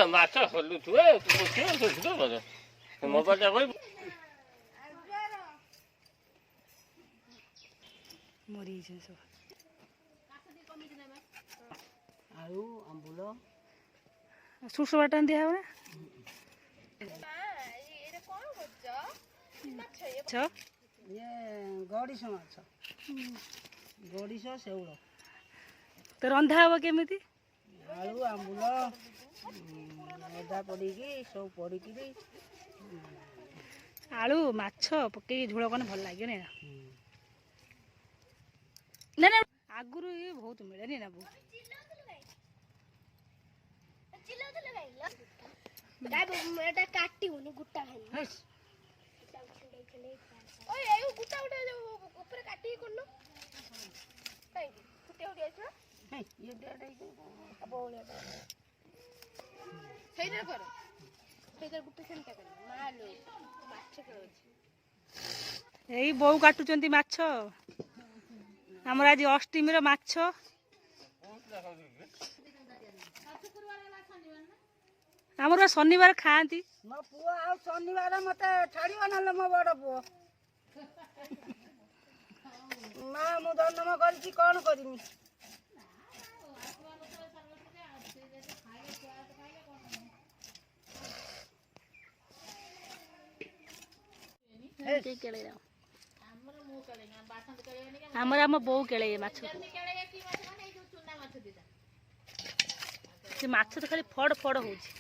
ମାଛ ହଲୁଥିବେ ମୋବାଇଲଟା କହିବୁ ଆଳୁ ଆମ୍ବୁଲ ସୁଷ ବାଟନ ଦିଆ ହବ ନା ଇଏ ଗଡ଼ିଶ ମାଛ ଗଡ଼ିଶ ଶେଉଳ ତ ରନ୍ଧା ହବ କେମିତି? ଆଳୁ ଆମ୍ବୁଲ ଅଦା ପଡ଼ିକି ସବୁ ପଡ଼ିକିରି ଆଳୁ ମାଛ ପକେଇକି ଝୋଳ କଲେ ଭଲ ଲାଗିବ ନା ନା ଆଗରୁ ଇଏ ବହୁତ ମିଳେନି ନା ବହୁତ କାଟିବୁନି ଗୁଟା ଗୁଟା ଗୋଟେ ଉପରେ କାଟିକି କରୁନ କାହିଁକି ସେଇଟା କର ସେଇଟା ଗୋଟେ ସେମିତି କର ମାଲୋ ମାଛ ଅଛି ଏଇ ବୋଉ କାଟୁଛନ୍ତି ମାଛ ଆମର ଆଜି ଅଷ୍ଟମୀର ମାଛ ଆମର ଶନିବାର ଖାଆନ୍ତି ମୋ ପୁଅ ଆଉ ଶନିବାର ମତେ ଛାଡ଼ିବ ନହେଲେ ମୋ ବଡ଼ ପୁଅ ମା ମୁଁ ଜନ୍ମ କରିଛି କ'ଣ କରିମି ଆମର ଆମ ବୋଉ କେଳେଇ ମାଛ ସେ ମାଛ ତ ଖାଲି ଫଡ଼ ଫଡ଼ ହଉଛି।